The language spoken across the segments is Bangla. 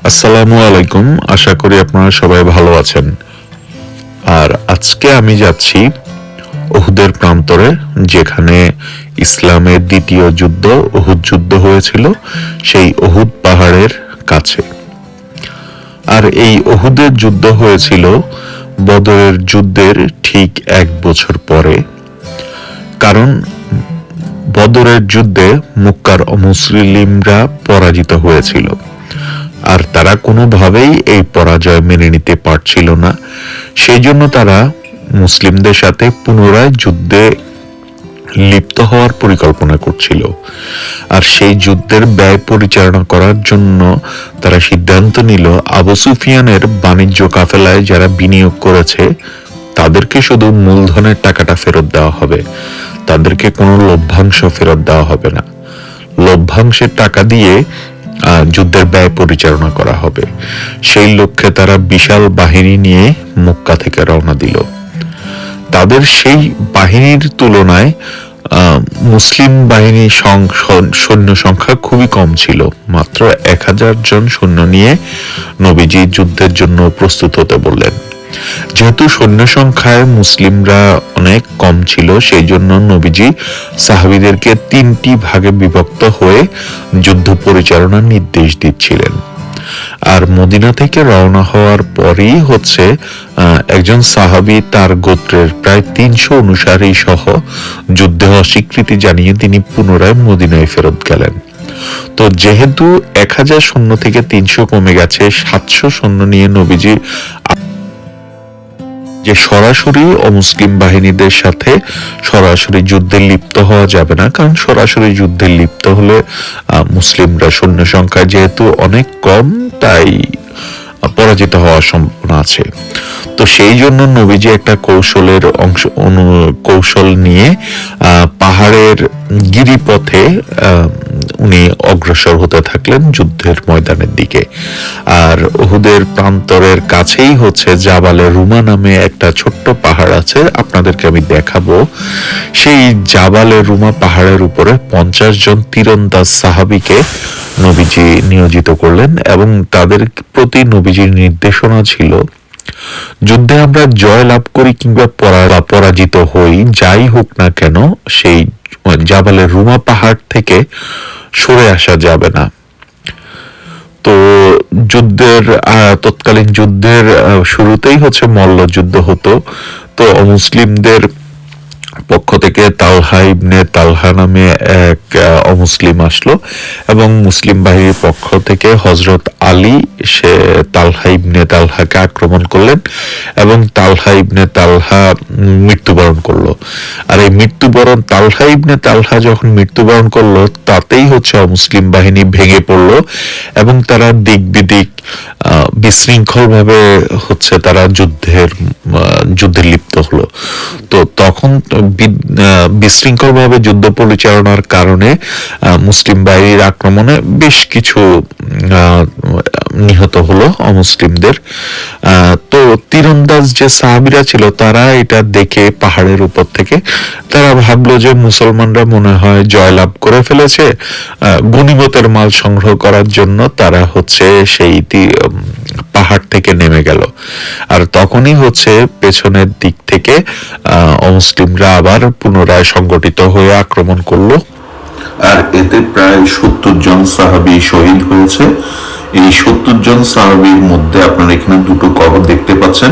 আসসালামু আলাইকুম। আশা করি আপনারা সবাই ভালো আছেন। আর আজকে আমি যাচ্ছি উহুদের প্রান্তরে, যেখানে ইসলামের দ্বিতীয় যুদ্ধ উহুদ যুদ্ধ হয়েছিল, সেই উহুদ পাহাড়ের কাছে। আর এই উহুদের যুদ্ধ হয়েছিল বদরের যুদ্ধের ঠিক 1 বছর পরে। কারণ বদরের যুদ্ধে মক্কার অমুসলিমরা পরাজিত হয়েছিল, আর তারা কোনোভাবেই এই পরাজয় মেনে নিতে পারছিল না। সেই জন্য তারা মুসলিমদের সাথে পুনরায় যুদ্ধে লিপ্ত হওয়ার পরিকল্পনা করছিল। আর সেই যুদ্ধের ব্যয় পরিচালনা করার জন্য তারা সিদ্ধান্ত নিল আবু সুফিয়ানের বাণিজ্য কাফেলায় যারা বিনিয়োগ করেছে তাদেরকে শুধু মূলধনের টাকাটা ফেরত দেওয়া হবে, তাদেরকে কোনো লভ্যাংশ ফেরত দেওয়া হবে না। লভ্যাংশের টাকা দিয়ে যুদ্ধের ব্যয় পরিচালনা করা হবে। সেই লক্ষ্যে তারা বিশাল বাহিনী নিয়ে মক্কা থেকে রওনা দিল। তাদের সেই বাহিনীর তুলনায় মুসলিম বাহিনীর সৈন্য সংখ্যা খুবই কম ছিল। মাত্র 1000 জন সৈন্য নিয়ে নবীজি যুদ্ধের জন্য প্রস্তুত হতে বললেন। যেহেতু সৈন্য সংখ্যায় মুসলিমরা অনেক কম ছিল, সেই জন্য নবীজি সাহাবীদেরকে 3টি ভাগে বিভক্ত হয়ে যুদ্ধ পরিচালনার নির্দেশ দিচ্ছিলেন। আর মদিনা থেকে রওনা হওয়ার পরই একজন সাহাবী তার গোত্রের প্রায় 300 অনুসারী সহ যুদ্ধে অস্বীকৃতি জানিয়ে তিনি পুনরায় মদিনায় ফেরত গেলেন। তো যেহেতু 1000 সৈন্য থেকে 300 কমে গেছে, 700 সৈন্য নিয়ে নবীজি যে সরাসরি অমুসলিম বাহিনীদের সাথে সরাসরি যুদ্ধে লিপ্ত হওয়া যাবে না, কারণ সরাসরি যুদ্ধে লিপ্ত হলে মুসলিমরা সৈন্য সংখ্যা যেহেতু অনেক কম, তাই পরাজিত হওয়ার সম্ভাবনা আছে। তো সেই জন্য নবীজি একটা কৌশল নিয়ে পাহাড়ের গিরিপথে উনি অগ্রসর হতে থাকলেন যুদ্ধের ময়দানের দিকে। আর উহুদের প্রান্তরের কাছেই জাবালে রুমা নামে একটা ছোট্ট পাহাড় আছে, আপনাদেরকে আমি দেখাবো। সেই জাবালে রুমা পাহাড়ের উপরে 50 জন তীরন্দাজ সাহাবীকে নবীজি নিয়োজিত করলেন, এবং তাদের প্রতি নবীজির নির্দেশনা ছিল, যুদ্ধে আমরা জয় লাভ করি কিংবা পরাজিত হই, যাই হোক না কেন, সেই জাবালে রুমা পাহাড় থেকে সরে আসা যাবে না। তো তৎকালীন যুদ্ধের শুরুতেই মল্লযুদ্ধ হতো। তো মুসলিমদের পক্ষ থেকে তালহা ইবনে তালহা নামে এক অমুসলিম আসলো, এবং মুসলিম বাহিনীর পক্ষ থেকে হযরত আলী সে তালহা ইবনে তালহাকে আক্রমণ করলেন, এবং তালহা ইবনে তালহা মৃত্যুবরণ করলো। আর এই তালহা ইবনে তালহা যখন মৃত্যুবরণ করলো, তাতেই অমুসলিম বাহিনী ভেঙে পড়লো, এবং তারা দিক বিদিক বিশৃঙ্খল ভাবে তারা যুদ্ধে লিপ্ত হলো। তো তখন বিশৃঙ্খল ভাবে যুদ্ধ পরিচালনার কারণে মুসলিম বাহিনীর আক্রমণে বেশ কিছু নিহত হলো অমুসলিমদের। তো তীরন্দাজ যে সাহাবীরা ছিল, তারা এটা দেখে পাহাড়ের উপর থেকে তারা ভাবলো যে মুসলমানরা মনে হয় জয়লাভ করে ফেলেছে। গনিমতের মাল সংগ্রহ করার জন্য তারা সেই পাহাড় থেকে নেমে গেল। আর তখনই পেছনের দিক থেকে অমুসলিমরা আবার পুনরায় সংগঠিত হয়ে আক্রমণ করলো। আর এতে প্রায় 70 জন সাহাবী শহীদ হয়েছে। এই 70 জন সাহাবীর মধ্যে আপনারা এখানে দুটো কবর দেখতে পাচ্ছেন।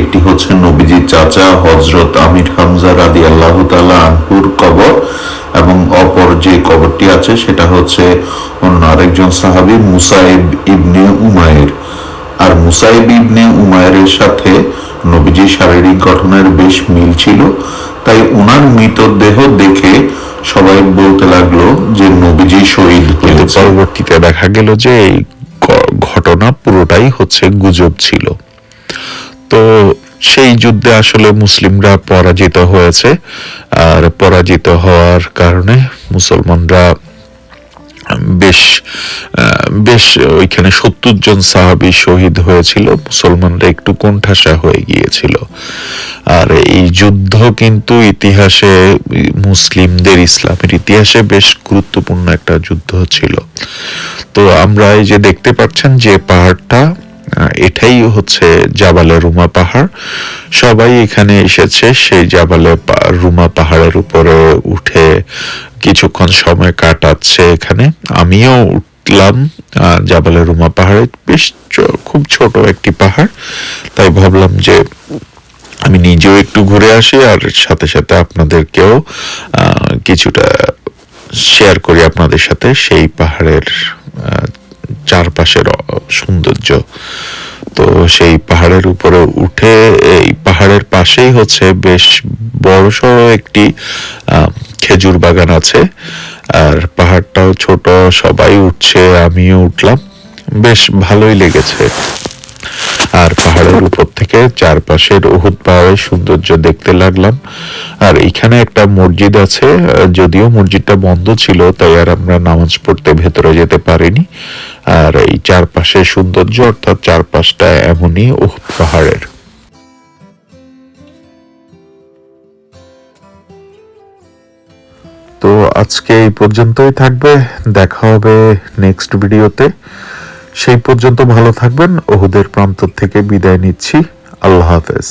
একটি নবীজির চাচা হযরত আমির হামজা রাদিয়াল্লাহু তাআলা আনহুর কবর, এবং অপর যে কবরটি আছে সেটা অন্য আরেকজন সাহাবী মুসাইব ইবনে উমাইর। আর মুসাইব ইবনে উমাইরের সাথে নবীজির শারীরিক গঠনের বেশ মিল ছিল, তাই ওনার মৃতদেহ দেখে সবাই বলতে লাগলো যে নবীজি শহীদ হয়েছে। পরবর্তীতে দেখা গেল যে এই ঘটনা পুরোটাই গুজব ছিল। তো সেই যুদ্ধে আসলে মুসলিমরা পরাজিত হয়েছে, আর পরাজিত হওয়ার কারণে মুসলমানরা বেশ বেশ ওইখানে 70 জন সাহাবী শহীদ হয়েছিল, মুসলমানরা একটু কোণঠাসা হয়ে গিয়েছিল। আর এই যুদ্ধ কিন্তু ইতিহাসে মুসলিমদের ইসলামের ইতিহাসে বেশ গুরুত্বপূর্ণ একটা যুদ্ধ ছিল। তো আমরা এই যে দেখতে পাচ্ছেন যে পাহাড়টা, এটাই হচ্ছে জাবালে রুমা পাহাড়। সবাই এখানে এসেছে সেই জাবালে রুমা পাহাড়ের উপরে উঠে কিছুক্ষণ সময় কাটাচ্ছে এখানে। আমিও উঠলাম জাবালে রুমা পাহাড়ে, বেশ খুব ছোট একটি পাহাড়, তাই ভাবলাম যে আমি নিজেও একটু ঘুরে আসি আর সাথে সাথে আপনাদেরকেও কিছুটা শেয়ার করি আপনাদের সাথে সেই পাহাড়ের চারপাশের সৌন্দর্য। তো সেই পাহাড়ের উপরে উঠে এই পাহাড়ের পাশেই হচ্ছে বেশ বড়সড় একটি খেজুর বাগান আছে। আর পাহাড়টাও ছোট, সবাই উঠছে, আমিও উঠলাম, বেশ ভালোই লেগেছে। আর পাহাড়ের উপর থেকে চারপাশের উহুদ পাহাড়ের সৌন্দর্য দেখতে লাগলাম। আর এখানে একটা মসজিদ আছে, যদিও মসজিদটা বন্ধ ছিল তাই আর আমরা নামাজ পড়তে ভেতরে যেতে পারিনি। আর এই চারপাশের সৌন্দর্য, অর্থাৎ চারপাশটা এমনই উহুদ পাহাড়ের। তো আজকে এই পর্যন্তই থাকবে, দেখা হবে নেক্সট ভিডিওতে। সেই পর্যন্ত ভালো থাকবেন। উহুদের প্রান্তর থেকে বিদায় নিচ্ছি। আল্লাহ হাফেজ।